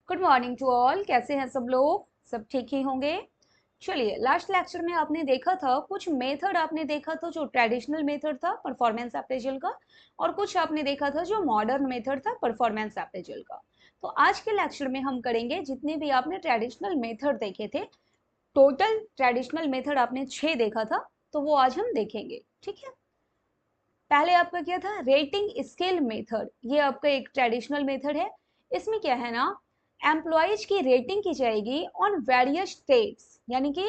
Good morning to all. कैसे हैं सब लोग? सब ठीक ही होंगे। चलिए, लास्ट लेक्चर में आपने देखा था कुछ मेथड, आपने देखा था जो ट्रेडिशनल मेथड था परफॉर्मेंस अप्रेजल का, और कुछ आपने देखा था जो मॉडर्न मेथड था परफॉर्मेंस अप्रेजल का। तो आज के लेक्चर में हम करेंगे जितने भी आपने ट्रेडिशनल मेथड देखे थे, टोटल ट्रेडिशनल मेथड आपने 6 देखा था, तो वो आज हम देखेंगे। ठीक है। पहले आपका क्या था? Rating scale method. ये आपका एक ट्रेडिशनल मेथड है। इसमें क्या है ना, एम्प्लॉयज की रेटिंग की जाएगी ऑन वेरियस ट्रेड्स, यानी कि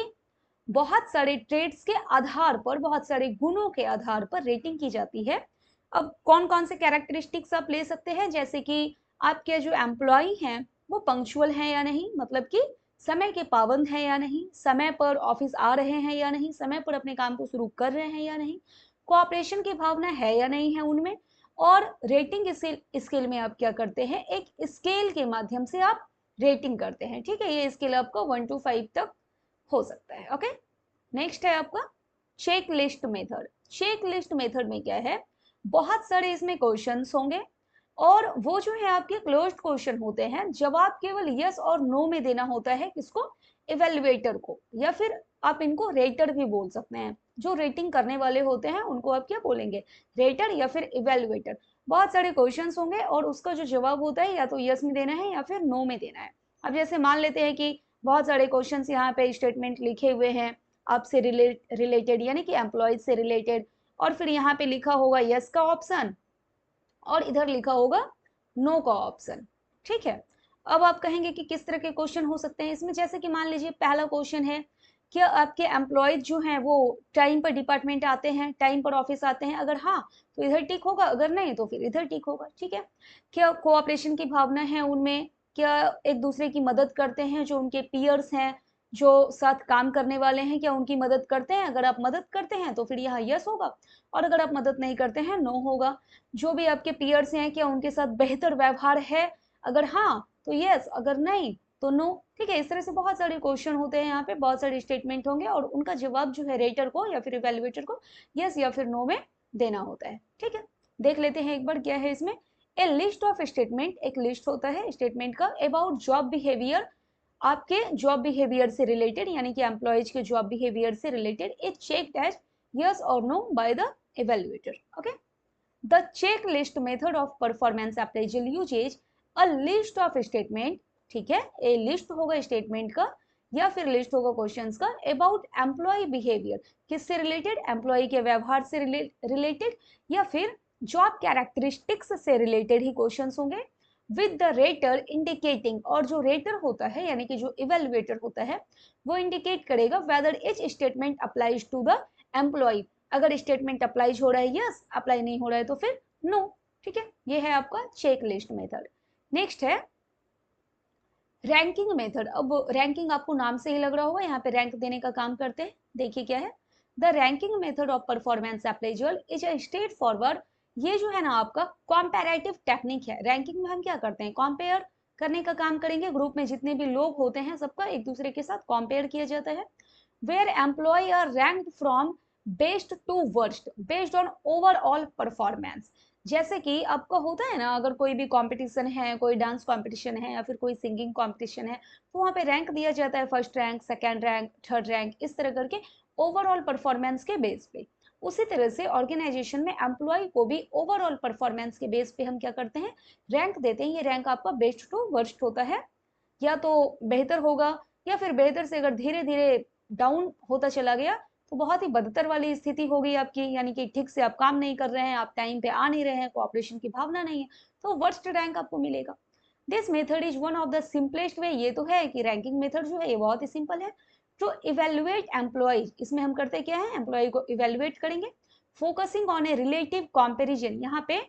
बहुत सारे ट्रेड्स के आधार पर, बहुत सारे गुणों के आधार पर रेटिंग की जाती है। अब कौन कौन से कैरेक्टरिस्टिक्स आप ले सकते हैं, जैसे कि आपके जो एम्प्लॉय हैं वो पंक्चुअल हैं या नहीं, मतलब कि समय के पाबंद हैं या नहीं, समय पर ऑफिस आ रहे हैं या नहीं, समय पर अपने काम को शुरू कर रहे हैं या नहीं, कोऑपरेशन की भावना है या नहीं है उनमें। और रेटिंग स्केल में आप क्या करते हैं, एक स्केल के माध्यम से आप रेटिंग करते हैं। ठीक है, ये स्केल आपका 1 to 5 तक हो सकता है। ओके। नेक्स्ट है आपका check list method. Check list method में क्या है, बहुत सारे इसमें क्वेश्चंस होंगे, और वो जो है आपके क्लोज्ड क्वेश्चन होते हैं, जवाब केवल यस और नो में देना होता है। किसको? इवेल्युएटर को, या फिर आप इनको रेटर भी बोल सकते हैं। जो रेटिंग करने वाले होते हैं उनको आप क्या बोलेंगे? रेटर या फिर इवेल्युएटर। बहुत सारे क्वेश्चंस होंगे और उसका जो जवाब होता है या तो यस में देना है या फिर नो में देना है। अब जैसे मान लेते हैं कि बहुत सारे क्वेश्चंस यहाँ पे स्टेटमेंट लिखे हुए हैं आपसे रिलेटेड, यानी कि एम्प्लॉयज से रिलेटेड, और फिर यहाँ पे लिखा होगा यस का ऑप्शन और इधर लिखा होगा नो का ऑप्शन। ठीक है। अब आप कहेंगे कि किस तरह के क्वेश्चन हो सकते हैं इसमें, जैसे कि मान लीजिए पहला क्वेश्चन है, क्या आपके एम्प्लॉयज जो हैं वो टाइम पर डिपार्टमेंट आते हैं, टाइम पर ऑफिस आते हैं? अगर हाँ तो इधर टिक होगा, अगर नहीं तो फिर इधर टिक होगा। ठीक है। क्या कोऑपरेशन की भावना है उनमें? क्या एक दूसरे की मदद करते हैं, जो उनके पीयर्स हैं, जो साथ काम करने वाले हैं, क्या उनकी मदद करते हैं? अगर आप मदद करते हैं तो फिर यहाँ यस होगा, और अगर आप मदद नहीं करते हैं नो होगा। जो भी आपके पीयर्स हैं, क्या उनके साथ बेहतर व्यवहार है? अगर हाँ तो यस, अगर नहीं तो नो। ठीक है। इस तरह से बहुत सारे क्वेश्चन होते हैं, यहाँ पे बहुत सारे स्टेटमेंट होंगे, और उनका जवाब जो है रेटर को या फिर इवेल्युएटर को यस या फिर नो में देना होता है। ठीक है। देख लेते हैं एक बार क्या है इसमें। ए लिस्ट ऑफ स्टेटमेंट, एक लिस्ट होता है स्टेटमेंट का, अबाउट जॉब बिहेवियर, आपके जॉब बिहेवियर से रिलेटेड, यानी कि एम्प्लॉयज के जॉब बिहेवियर से related, is checked as yes और no by the evaluator. Okay. The checklist method of performance appraisal uses a list of statement। ठीक है, ए लिस्ट होगा स्टेटमेंट का या फिर लिस्ट होगा क्वेश्चंस का, अबाउट एम्प्लॉय बिहेवियर, किससे रिलेटेड? एम्प्लॉय के व्यवहार से रिलेटेड, या फिर जॉब कैरेक्टरिस्टिक्स से रिलेटेड ही क्वेश्चंस होंगे, विद द रेटर इंडिकेटिंग, और जो रेटर होता है यानी कि जो इवेल्युएटर होता है वो इंडिकेट करेगा whether each statement applies to the employee. अगर स्टेटमेंट अप्लाई हो रहा है यस, अप्लाई नहीं हो रहा है तो फिर नो। ठीक है, ये है आपका चेक लिस्ट मेथड। नेक्स्ट है रैंकिंग मेथड। अब रैंकिंग आपको नाम से ही लग रहा होगा, यहाँ पे रैंक देने का काम करते हैं। देखिए क्या है, the ranking method of performance appraisal is a straight forward. ये जो है ना आपका कॉम्पेरेटिव टेक्निक है। रैंकिंग में हम क्या करते हैं? कंपेयर करने का काम करेंगे। ग्रुप में जितने भी लोग होते हैं सबका एक दूसरे के साथ कंपेयर किया जाता है। Where employee are ranked from best to worst based on overall performance. जैसे कि आपका होता है ना, अगर कोई भी कंपटीशन है, कोई डांस कंपटीशन है या फिर कोई सिंगिंग कंपटीशन है, तो वहाँ पे रैंक दिया जाता है, first rank, second rank, third rank, इस तरह करके ओवरऑल परफॉर्मेंस के बेस पे। उसी तरह से ऑर्गेनाइजेशन में एम्प्लॉय को भी ओवरऑल परफॉर्मेंस के बेस पे हम क्या करते हैं? रैंक देते हैं। ये रैंक आपका बेस्ट टू वर्स्ट होता है, या तो बेहतर होगा, या फिर बेहतर से अगर धीरे धीरे डाउन होता चला गया तो बहुत ही बदतर वाली स्थिति हो गई आपकी, यानी कि ठीक से आप काम नहीं कर रहे हैं, आप टाइम पे आ नहीं रहे हैं, कोऑपरेशन की भावना नहीं है, तो वर्स्ट रैंक आपको मिलेगा। This method is one of the simplest way. ये तो है कि रैंकिंग मेथड जो है ये बहुत ही सिंपल है। टू इवेल्युएट एम्प्लॉयज, इसमें हम करते क्या है? एम्प्लॉय को इवेल्युएट करेंगे, focusing on a relative comparison. यहाँ पे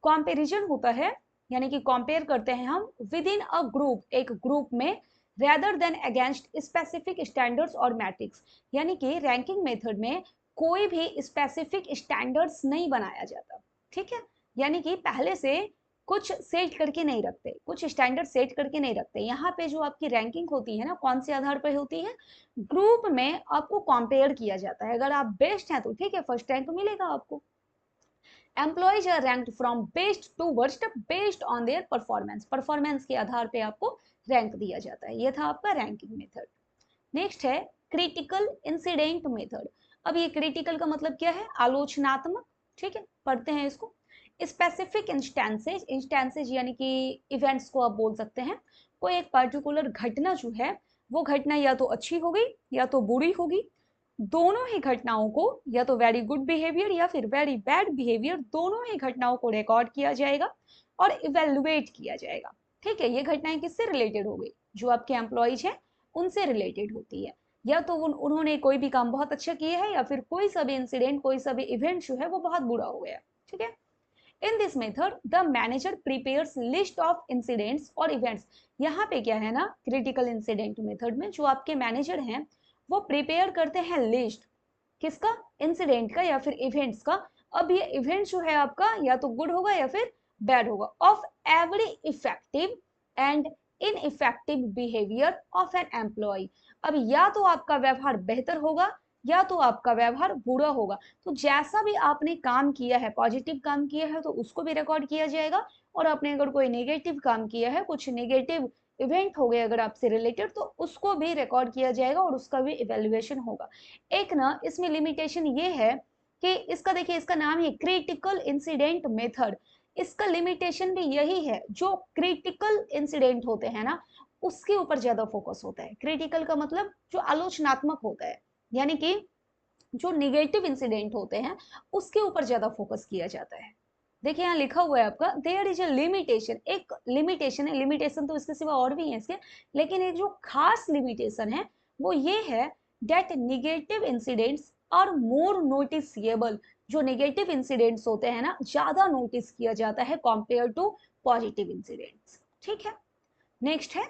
कंपैरिजन होता है, यानी कि कंपेयर करते हैं हम विद इन अ ग्रुप, एक ग्रुप में, rather than against specific standards और मैट्रिक्स। यानी कि रैंकिंग मेथड में कोई भी स्पेसिफिक स्टैंडर्ड्स नहीं बनाया जाता। ठीक है, यानी कि पहले से कुछ सेट करके नहीं रखते, कुछ स्टैंडर्ड सेट करके नहीं रखते। यहाँ पे जो आपकी रैंकिंग होती है ना, कौन से आधार पर होती है? ग्रुप में आपको कंपेयर किया जाता है। अगर आप बेस्ट हैं तो ठीक है, फर्स्ट रैंक मिलेगा आपको। Employees are ranked from best to worst based on their performance, performance के आधार पे आपको रैंक दिया जाता है। ये था आपका रैंकिंग मेथड। नेक्स्ट है क्रिटिकल इंसिडेंट मेथड। अब ये क्रिटिकल का मतलब क्या है, आलोचनात्मक। ठीक है, पढ़ते हैं इसको। स्पेसिफिक इंस्टेंसेज, इंस्टेंसेज यानी कि इवेंट्स को आप बोल सकते हैं। कोई एक पर्टिकुलर घटना जो है वो घटना या तो अच्छी होगी या तो बुरी होगी, दोनों ही घटनाओं को या तो वेरी गुड बिहेवियर या फिर वेरी बैड बिहेवियर, दोनों ही घटनाओं को रिकॉर्ड किया जाएगा और इवेलुएट किया जाएगा। ठीक है, ये घटनाएं किससे रिलेटेड हो गई, जो आपके एम्प्लॉयज हैं उनसे रिलेटेड होती है। या तो उन्होंने कोई भी काम बहुत अच्छा किया है या फिर कोई सा भी इंसिडेंट, कोई सा भी इवेंट जो है वो बहुत बुरा हो गया। ठीक है, in this method the manager prepares list of incidents और इवेंट्स। यहाँ पे क्या है ना, क्रिटिकल इंसिडेंट मेथड में जो आपके मैनेजर हैं वो प्रिपेयर करते हैं लिस्ट, किसका, इंसिडेंट का या फिर इवेंट्स का। अब ये इवेंट जो है आपका या तो गुड होगा या फिर बैड होगा, of every effective and ineffective behaviour of an employee. अब या तो आपका व्यवहार बेहतर होगा या तो आपका व्यवहार बुरा होगा। तो जैसा भी आपने काम किया है, पॉजिटिव काम किया है तो उसको भी रिकॉर्ड किया जाएगा, और आपने अगर कोई नेगेटिव काम किया है, कुछ नेगेटिव इवेंट हो गए अगर आपसे रिलेटेड, तो उसको भी रिकॉर्ड किया जाएगा और उसका भी इवेल्युएशन होगा। एक ना इसमें लिमिटेशन ये है कि इसका देखिए, इसका नाम है क्रिटिकल इंसिडेंट मेथड। इसका लिमिटेशन भी यही है, जो क्रिटिकल इंसिडेंट होते हैं ना उसके ऊपर ज्यादा फोकस होता है। क्रिटिकल का मतलब जो आलोचनात्मक होता है, यानी कि जो निगेटिव इंसिडेंट होते हैं उसके ऊपर ज्यादा फोकस किया जाता है। देखिए यहाँ लिखा हुआ है आपका, देयर इज अ लिमिटेशन, एक लिमिटेशन है, लिमिटेशन तो इसके सिवा और भी है इसके, लेकिन एक जो खास लिमिटेशन है वो ये है that negative incidents are more noticeable. जो नेगेटिव इंसिडेंट्स होते हैं ना ज्यादा नोटिस किया जाता है कंपेयर टू पॉजिटिव इंसिडेंट्स। ठीक है, नेक्स्ट है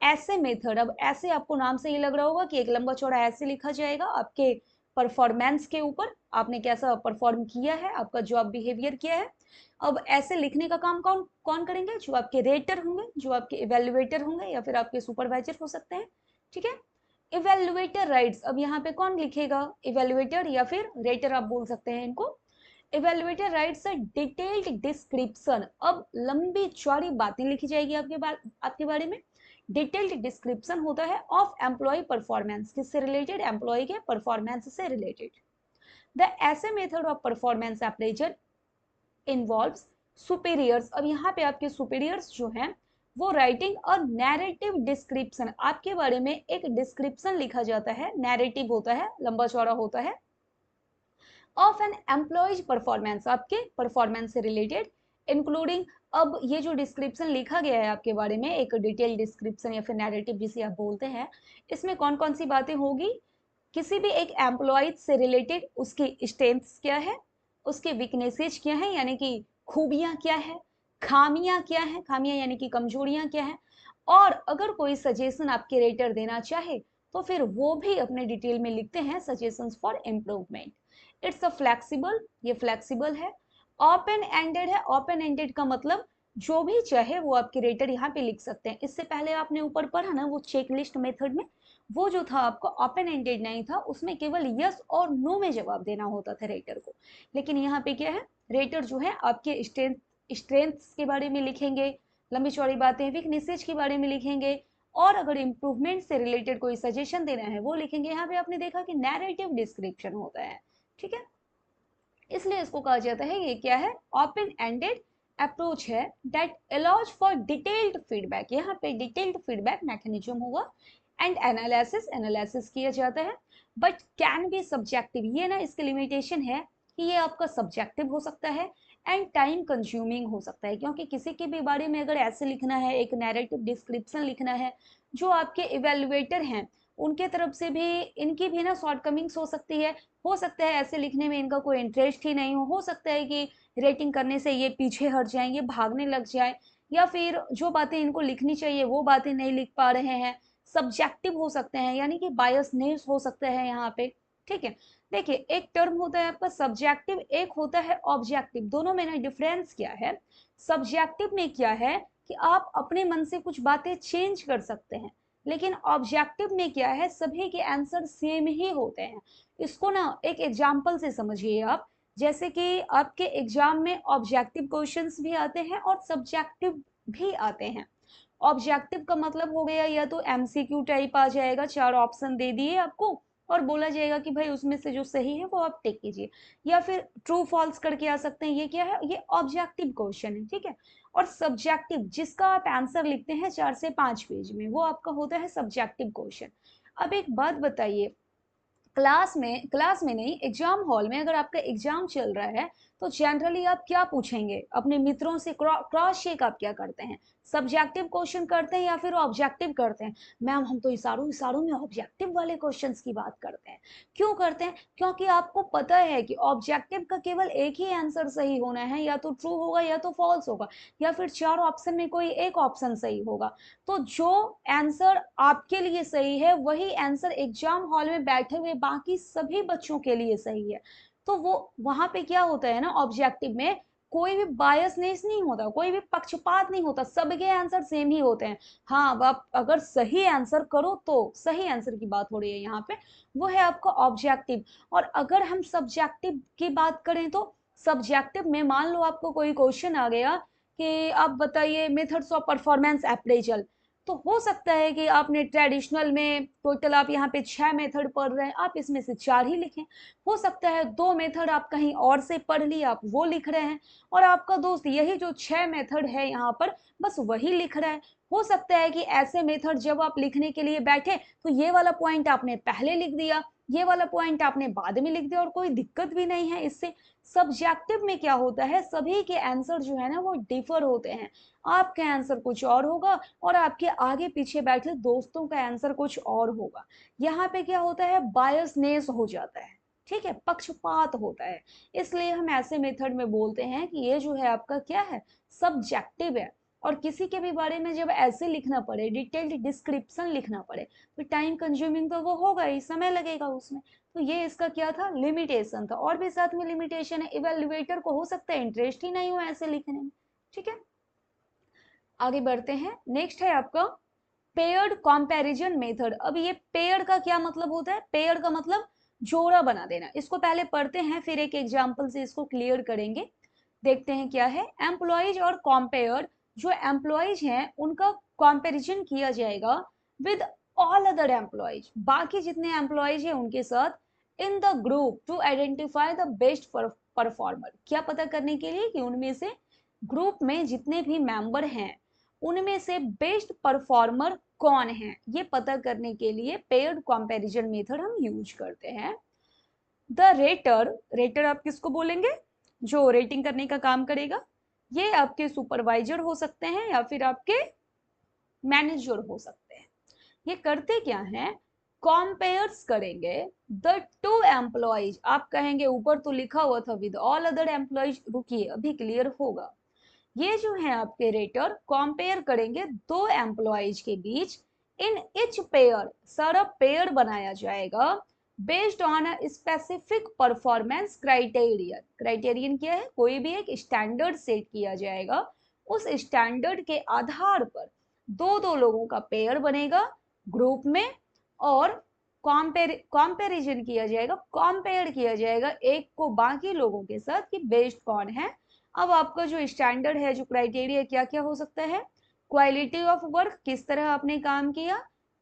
ऐसे मेथड। अब ऐसे आपको नाम से ही लग रहा होगा कि एक लंबा चौड़ा ऐसे लिखा जाएगा आपके परफॉर्मेंस के ऊपर, आपने कैसा परफॉर्म किया है, आपका जो आप बिहेवियर किया है। अब ऐसे लिखने का काम कौन कौन करेंगे, जो आपके रेटर होंगे, जो आपके इवेल्युएटर होंगे या फिर आपके सुपरवाइजर हो सकते हैं। ठीक है, इवेल्युएटर राइट्स। अब यहाँ पे कौन लिखेगा, इवेल्युएटर या फिर रेटर आप बोल सकते हैं इनको। Evaluator rights a detailed description. अब लंबी चौड़ी बातें लिखी जाएगी आपके बारे में। डिटेल्ड डिस्क्रिप्शन होता है ऑफ एम्प्लॉय परफॉर्मेंस, किससे रिलेटेड, एम्प्लॉय के परफॉर्मेंस से रिलेटेड। द ऐसे method of performance appraisal involves superiors. अब यहाँ पे आपके सुपीरियर्स जो हैं वो राइटिंग और नैरेटिव डिस्क्रिप्शन, आपके बारे में एक डिस्क्रिप्शन लिखा जाता है, नैरेटिव होता है, लंबा चौड़ा होता है, ऑफ एन एम्प्लॉयज परफॉर्मेंस, आपके परफॉर्मेंस से रिलेटेड, इंक्लूडिंग। अब ये जो डिस्क्रिप्शन लिखा गया है आपके बारे में, एक डिटेल डिस्क्रिप्शन या फिर नैरेटिव जिसे आप बोलते हैं, इसमें कौन कौन सी बातें होगी, किसी भी एक एम्प्लॉय से रिलेटेड उसकी स्ट्रेंथ्स क्या है, उसके वीकनेसेज क्या है यानी कि खूबियां क्या है, खामियां क्या है, खामियां यानी कि कमजोरियां क्या है, और अगर कोई सजेशन आपके रेटर देना चाहे तो फिर वो भी अपने डिटेल में लिखते हैं, suggestions for improvement. It's a flexible, ये फ्लेक्सिबल है। ओपन एंडेड है, ओपन एंडेड का मतलब जो भी चाहे वो आपके रेटर यहाँ पे लिख सकते हैं। इससे पहले आपने ऊपर पढ़ा ना वो चेकलिस्ट मेथड में, वो जो था आपका ओपन एंडेड नहीं था, उसमें केवल यस और नो में जवाब देना होता था रेटर को। लेकिन यहाँ पे क्या है, रेटर जो है आपके स्ट्रेंथ्स के बारे में लिखेंगे, लंबी चौड़ी बातें वीकनेसेज के बारे में लिखेंगे, और अगर इम्प्रूवमेंट से रिलेटेड कोई सजेशन देना है वो लिखेंगे। यहाँ पे आपने देखा कि नैरेटिव डिस्क्रिप्शन होता है। ठीक है, इसलिए इसको कहा जाता है ये क्या है, ओपन एंडेड अप्रोच है that allows for detailed feedback. यहाँ पे डिटेल्ड फीडबैक मैकेनिज्म होगा एंड एनालिसिस, एनालिसिस किया जाता है, बट कैन बी सब्जेक्टिव। ये ना इसकी लिमिटेशन है कि ये आपका सब्जेक्टिव हो सकता है एंड टाइम कंज्यूमिंग हो सकता है, क्योंकि किसी के भी बारे में अगर ऐसे लिखना है, एक नैरेटिव डिस्क्रिप्शन लिखना है, जो आपके इवेल्युएटर हैं उनके तरफ से भी इनकी भी ना शॉर्टकमिंग्स हो सकता है ऐसे लिखने में इनका कोई इंटरेस्ट ही नहीं हो सकता है कि रेटिंग करने से ये पीछे हट जाएं, ये भागने लग जाए, या फिर जो बातें इनको लिखनी चाहिए वो बातें नहीं लिख पा रहे हैं, सब्जेक्टिव हो सकते हैं, यानी कि बायसनेस हो सकता है यहाँ पे। ठीक है, देखिए एक टर्म होता है आपका सब्जेक्टिव, एक होता है ऑब्जेक्टिव, दोनों में ना डिफरेंस क्या है। सब्जेक्टिव में क्या है कि आप अपने मन से कुछ बातें चेंज कर सकते हैं, लेकिन ऑब्जेक्टिव में क्या है, सभी के आंसर सेम ही होते हैं। इसको ना एक एग्जाम्पल से समझिए आप, जैसे कि आपके एग्जाम में ऑब्जेक्टिव क्वेश्चंस भी आते हैं और सब्जेक्टिव भी आते हैं। ऑब्जेक्टिव का मतलब हो गया या तो एमसीक्यू टाइप आ जाएगा, 4 ऑप्शन दे दिए आपको और बोला जाएगा कि भाई उसमें से जो सही है वो आप टिक कीजिए, या फिर ट्रू फॉल्स करके आ सकते हैं। ये क्या है, ये ऑब्जेक्टिव क्वेश्चन है, ठीक है। और सब्जेक्टिव जिसका आप आंसर लिखते हैं 4 से 5 पेज में, वो आपका होता है सब्जेक्टिव क्वेश्चन। अब एक बात बताइए, क्लास में नहीं, एग्जाम हॉल में अगर आपका एग्जाम चल रहा है तो जनरली आप क्या पूछेंगे अपने मित्रों से, क्रॉस चेक आप क्या करते हैं, सब्जेक्टिव क्वेश्चन करते हैं या फिर ऑब्जेक्टिव करते हैं? मैम हम तो इशारों इशारों में ऑब्जेक्टिव वाले क्वेश्चंस की बात करते हैं। क्यों करते हैं? क्योंकि आपको पता है कि ऑब्जेक्टिव का केवल एक ही आंसर सही होना है, या तो ट्रू होगा या तो फॉल्स होगा, या फिर 4 ऑप्शन में कोई एक ऑप्शन सही होगा। तो जो आंसर आपके लिए सही है वही आंसर एग्जाम हॉल में बैठे हुए बाकी सभी बच्चों के लिए सही है। तो वो वहां पे क्या होता है ना, ऑब्जेक्टिव में कोई भी बायसनेस नहीं होता, कोई भी पक्षपात नहीं होता, सबके आंसर सेम ही होते हैं। हाँ, अब आप अगर सही आंसर करो तो सही आंसर की बात हो रही है यहाँ पे, वो है आपका ऑब्जेक्टिव। और अगर हम सब्जेक्टिव की बात करें तो सब्जेक्टिव में मान लो आपको कोई क्वेश्चन आ गया कि आप बताइए मेथड्स ऑफ परफॉर्मेंस अप्रेजल, तो हो सकता है कि आपने ट्रेडिशनल में टोटल आप यहाँ पे 6 मेथड पढ़ रहे हैं, आप इसमें से 4 ही लिखें। हो सकता है 2 मेथड आप कहीं और से पढ़ ली, आप वो लिख रहे हैं, और आपका दोस्त यही जो 6 मेथड है यहाँ पर बस वही लिख रहा है। हो सकता है कि ऐसे मेथड जब आप लिखने के लिए बैठे तो ये वाला पॉइंट आपने पहले लिख दिया, ये वाला पॉइंट आपने बाद में लिख दिया, और कोई दिक्कत भी नहीं है इससे। सब्जेक्टिव में क्या होता है, सभी के आंसर जो है ना वो डिफर होते हैं। आपका आंसर कुछ और होगा और आपके आगे पीछे बैठे दोस्तों का आंसर कुछ और होगा। यहाँ पे क्या होता है, बायसनेस हो जाता है, ठीक है, पक्षपात होता है। इसलिए हम ऐसे मेथड में बोलते हैं कि ये जो है आपका क्या है, सब्जेक्टिव है। और किसी के भी बारे में जब ऐसे लिखना पड़े, डिटेल्ड डिस्क्रिप्शन लिखना पड़े, तो टाइम कंज्यूमिंग तो वो होगा ही, समय लगेगा उसमें। तो ये इसका क्या था, लिमिटेशन था। और भी साथ में लिमिटेशन है, इवेल्युएटर को हो सकता है इंटरेस्ट ही नहीं हो ऐसे लिखने में, ठीक है। आगे बढ़ते हैं, नेक्स्ट है आपका पेयर्ड कंपैरिजन मेथड। अब ये पेयर्ड का क्या मतलब होता है, पेयर्ड का मतलब जोड़ा बना देना। इसको पहले पढ़ते हैं फिर एक एग्जांपल से इसको क्लियर करेंगे। देखते हैं क्या है, एम्प्लॉयज और कंपेयर, जो एम्प्लॉयज हैं उनका कंपैरिजन किया जाएगा विद ऑल अदर एम्प्लॉयज, बाकी जितने एम्प्लॉयज हैं उनके साथ, in the group to identify the best performer. क्या पता करने के लिए कि उनमें से ग्रुप में जितने भी मेंबर हैं उनमें से बेस्ट परफॉर्मर कौन है, ये पता करने के लिए पेयर्ड कंपैरिजन मेथड हम यूज करते हैं। द रेटर, रेटर आप किसको बोलेंगे, जो रेटिंग करने का काम करेगा, ये आपके सुपरवाइजर हो सकते हैं या फिर आपके मैनेजर हो सकते हैं। ये करते क्या है, कंपेयर्स करेंगे द टू एम्प्लॉयज। आप कहेंगे ऊपर तो लिखा हुआ था विद ऑल अदर एम्प्लॉयज, रुकिए अभी क्लियर होगा। ये जो है आपके रेटर कंपेयर करेंगे दो एम्प्लॉयज के बीच, इन इच पेयर, सारा पेयर बनाया जाएगा based on a specific performance criterion. Criterion क्या है, कोई भी एक स्टैंडर्ड सेट किया जाएगा, उस स्टैंडर्ड के आधार पर दो दो लोगों का पेयर बनेगा ग्रुप में, और कंपेरिजन किया जाएगा, कंपेयर किया जाएगा एक को बाकी लोगों के साथ कि बेस्ट कौन है। अब आपका जो स्टैंडर्ड है, जो क्राइटेरिया, क्या क्या हो सकता है, क्वालिटी ऑफ वर्क, किस तरह आपने काम किया,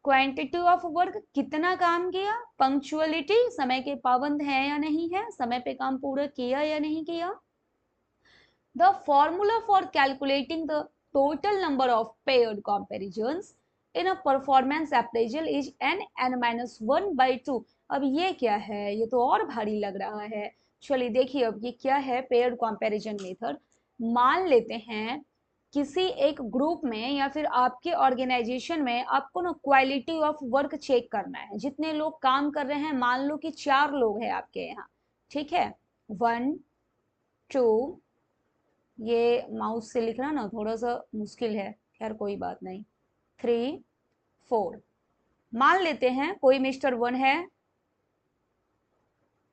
क्वांटिटी ऑफ वर्क, कितना काम किया, पंक्चुअलिटी, समय के पाबंद है या नहीं है, समय पे काम पूरा किया या नहीं किया। The formula for calculating the total number of paired comparisons in a performance appraisal is n-1/2। अब ये क्या है, ये तो और भारी लग रहा है। चलिए देखिए, अब ये क्या है, पेयर्ड कंपैरिजन मेथड। मान लेते हैं किसी एक ग्रुप में या फिर आपके ऑर्गेनाइजेशन में आपको ना क्वालिटी ऑफ वर्क चेक करना है, जितने लोग काम कर रहे हैं, मान लो कि 4 लोग हैं आपके यहाँ, ठीक है, 1 2, ये माउस से लिखना ना थोड़ा सा मुश्किल है, खैर कोई बात नहीं, 3 4। मान लेते हैं कोई मिस्टर 1 है,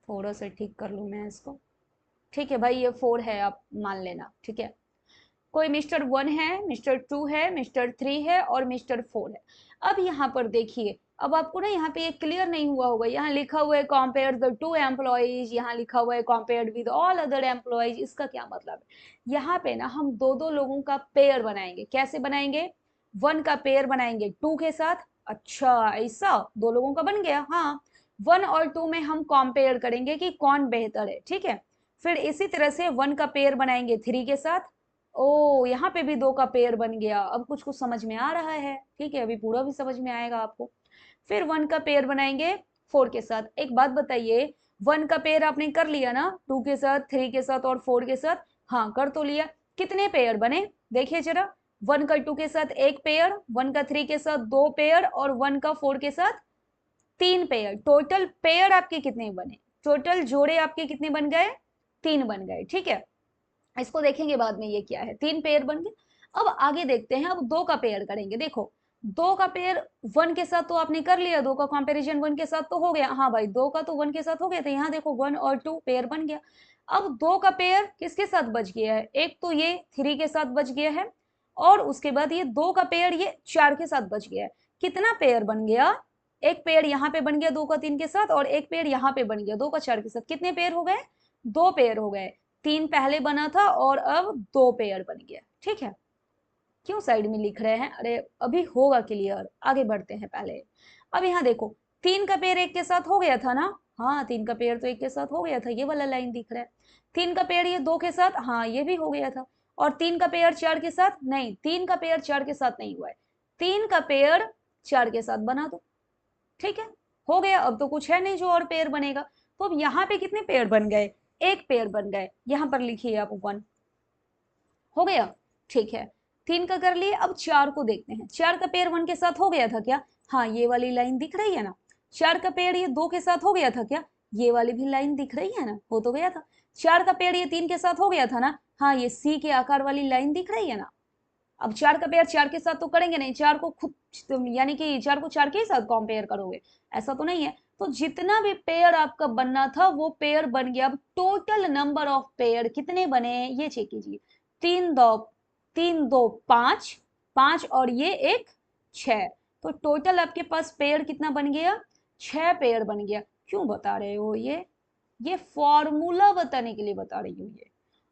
थोड़ा सा ठीक कर लूँ मैं इसको, ठीक है भाई, ये 4 है, आप मान लेना, ठीक है। कोई मिस्टर 1 है, मिस्टर 2 है, मिस्टर 3 है और मिस्टर 4 है। अब यहाँ पर देखिए, अब आपको ना यहाँ पे ये क्लियर नहीं हुआ होगा, यहाँ लिखा हुआ है कंपेयर द टू एम्प्लॉयज, यहाँ लिखा हुआ है compared with all other employees. इसका क्या मतलब है, यहाँ पे ना हम दो दो लोगों का पेयर बनाएंगे। कैसे बनाएंगे, 1 का पेयर बनाएंगे 2 के साथ। अच्छा ऐसा 2 लोगों का बन गया। हाँ 1 और 2 में हम कंपेयर करेंगे कि कौन बेहतर है, ठीक है। फिर इसी तरह से 1 का पेयर बनाएंगे 3 के साथ। ओ यहाँ पे भी 2 का पेयर बन गया। अब कुछ कुछ समझ में आ रहा है, ठीक है, अभी पूरा भी समझ में आएगा आपको। फिर 1 का पेयर बनाएंगे 4 के साथ। एक बात बताइए, 1 का पेयर आपने कर लिया ना 2 के साथ, 3 के साथ और 4 के साथ? हाँ कर तो लिया। कितने पेयर बने देखिए जरा। 1 का 2 के साथ एक पेयर, 1 का 3 के साथ 2 पेयर और 1 का 4 के साथ 3 पेयर। टोटल पेयर आपके कितने बने, टोटल जोड़े आपके कितने बन गए? 3 बन गए, ठीक है। इसको देखेंगे बाद में ये क्या है, 3 पेयर बन गए। अब आगे देखते हैं, अब 2 का पेयर करेंगे। देखो 2 का पेयर 1 के साथ तो आपने कर लिया, 2 का कंपैरिजन 1 के साथ तो हो गया। हाँ भाई 2 का तो 1 के साथ हो गया, तो यहाँ देखो 1 और 2 पेयर बन गया। अब 2 का पेयर किसके साथ बच गया है? एक तो ये 3 के साथ बच गया है और उसके बाद ये 2 का पेयर ये 4 के साथ बच गया है। कितना पेयर बन गया? एक पेयर यहाँ पे बन गया 2 का 3 के साथ और एक पेयर यहाँ पे बन गया 2 का 4 के साथ। कितने पेयर हो गए? 2 पेयर हो गए। 3 पहले बना था और अब 2 पेयर बन गया, ठीक है। क्यों साइड में लिख रहे हैं? अरे अभी होगा क्लियर, आगे बढ़ते हैं पहले। अब यहाँ देखो 3 का पेयर एक के साथ हो गया था ना। हाँ 3 का पेयर तो एक के साथ हो गया था, ये वाला लाइन दिख रहा है। 3 का पेयर ये 2 के साथ, हाँ ये भी हो गया था। और 3 का पेयर 4 के साथ, नहीं 3 का पेयर 4 के साथ नहीं हुआ है। 3 का पेयर 4 के साथ बना दो, ठीक है, हो गया। अब तो कुछ है नहीं जो और पेयर बनेगा। तो अब यहाँ पे कितने पेयर बन गए? एक पेयर बन गए। यहाँ पर लिखिए आप 1, हो गया, ठीक है। 3 का कर लिए, अब 4 को देखते हैं। 4 का पेयर 1 के साथ हो गया था क्या? हाँ ये वाली लाइन दिख रही है ना। 4 का पेयर ये 2 के साथ हो गया था क्या? ये वाली भी लाइन दिख रही है ना, हो तो गया था। 4 का पेयर ये 3 के साथ हो गया था ना। हाँ ये सी के आकार वाली लाइन दिख रही है ना। अब 4 का पेयर 4 के साथ तो करेंगे नहीं, 4 को खुद यानी कि 4 को 4 के साथ कंपेयर करोगे, ऐसा तो नहीं है। तो जितना भी पेयर आपका बनना था वो पेयर बन गया। अब टोटल नंबर ऑफ पेयर कितने बने ये चेक कीजिए। 3 2 5, 5 और ये एक 6। तो टोटल आपके पास पेयर कितना बन गया? 6 पेयर बन गया। क्यों बता रहे हो ये फॉर्मूला बताने के लिए बता रही हूँ ये।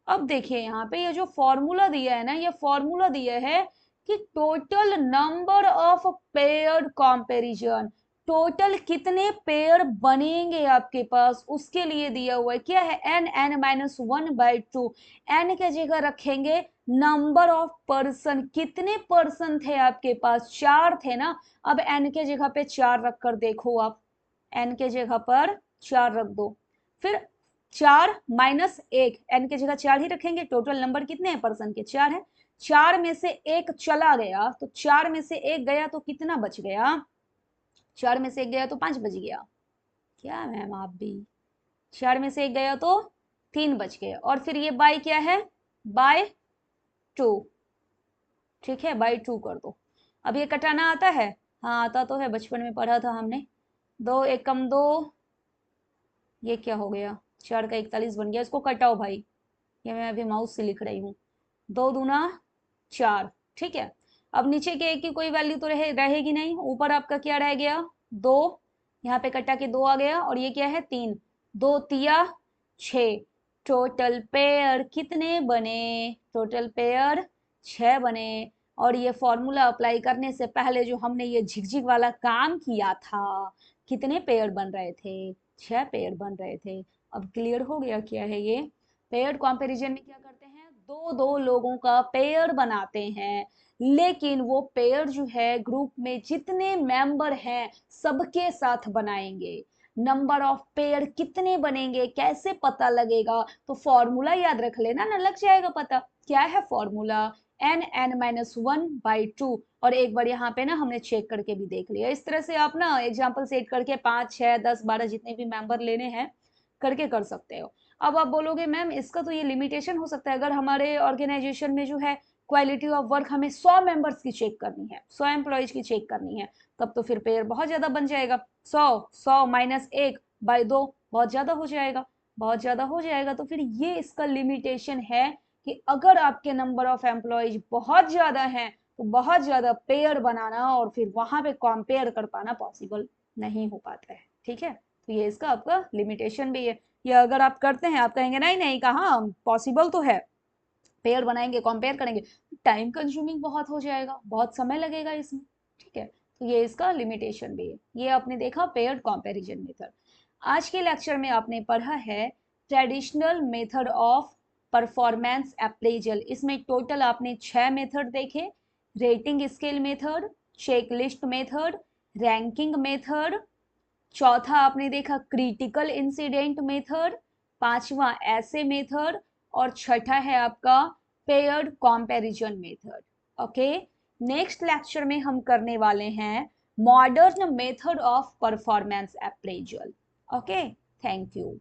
अब देखिए यहाँ पे ये जो फॉर्मूला दिया है ना, ये फॉर्मूला दिया है कि total number of pair comparison, total कितने पेयर बनेंगे आपके पास उसके लिए दिया हुआ है। क्या है? n(n-1/2)। n के जगह रखेंगे नंबर ऑफ पर्सन। कितने पर्सन थे आपके पास? 4 थे ना। अब n के जगह पे 4 रख कर देखो आप, n के जगह पर 4 रख दो। फिर 4 - 1, n की जगह 4 ही रखेंगे। टोटल नंबर कितने हैं पर्सन के? 4 है। 4 में से एक चला गया, तो 4 में से एक गया तो कितना बच गया? 4 में से एक गया तो 5 बच गया। क्या मैम आप भी, 4 में से एक गया तो 3 बच गए। और फिर ये बाय क्या है? बाय 2, ठीक है, बाय 2 कर दो। अब ये कटाना आता है? हाँ आता तो है, बचपन में पढ़ा था हमने। 2 एकम 2, ये क्या हो गया? 4 का 41 बन गया। इसको कटाओ भाई, ये मैं अभी माउस से लिख रही हूँ। 2 दूना 4, ठीक है। अब नीचे के एक की कोई वैल्यू तो रहेगी नहीं। ऊपर आपका क्या रह गया? 2, यहाँ पे कटा के 2 आ गया और ये क्या है? 3। 2 तिया 6। टोटल पेयर कितने बने? टोटल पेयर 6 बने। और ये फॉर्मूला अप्लाई करने से पहले जो हमने ये झिकझिक वाला काम किया था, कितने पेयर बन रहे थे? 6 पेयर बन रहे थे। अब क्लियर हो गया क्या है ये? पेयर कंपैरिजन में क्या करते हैं? दो दो लोगों का पेयर बनाते हैं, लेकिन वो पेयर जो है ग्रुप में जितने मेंबर हैं सबके साथ बनाएंगे। नंबर ऑफ पेयर कितने बनेंगे कैसे पता लगेगा? तो फॉर्मूला याद रख लेना ना, लग जाएगा पता। क्या है फॉर्मूला? n(n-1/2)। और एक बार यहाँ पे ना हमने चेक करके भी देख लिया। इस तरह से आप ना एग्जाम्पल सेट करके 5 6 10 12 जितने भी मेंबर लेने हैं करके कर सकते हो। अब आप बोलोगे मैम इसका तो ये लिमिटेशन हो सकता है, अगर हमारे ऑर्गेनाइजेशन में जो है क्वालिटी ऑफ वर्क हमें 100 मेंबर्स की चेक करनी है, 100 एम्प्लॉयज की चेक करनी है, तब तो फिर पेयर बहुत ज्यादा बन जाएगा। 100 - 1/2 बहुत ज्यादा हो जाएगा, बहुत ज्यादा हो जाएगा। तो फिर ये इसका लिमिटेशन है कि अगर आपके नंबर ऑफ एम्प्लॉयज बहुत ज्यादा हैं तो बहुत ज्यादा पेयर बनाना और फिर वहां पे कंपेयर कर पाना पॉसिबल नहीं हो पाता है, ठीक है। तो ये इसका आपका लिमिटेशन भी है। ये अगर आप करते हैं आप कहेंगे नहीं नहीं कहाँ पॉसिबल तो है, पेयर बनाएंगे, कंपेयर करेंगे, टाइम कंज्यूमिंग बहुत हो जाएगा, बहुत समय लगेगा इसमें, ठीक है। तो ये इसका लिमिटेशन भी है। ये आपने देखा पेयर्ड कंपैरिजन मेथड। आज के लेक्चर में आपने पढ़ा है traditional method of performance appraisal. इसमें टोटल आपने 6 मेथड देखे, rating scale method, checklist method, ranking method, चौथा आपने देखा क्रिटिकल इंसिडेंट मेथड, पांचवा ऐसे मेथड, और छठा है आपका paired comparison method. Okay, next lecture में हम करने वाले हैं modern method of performance appraisal. Okay, thank you.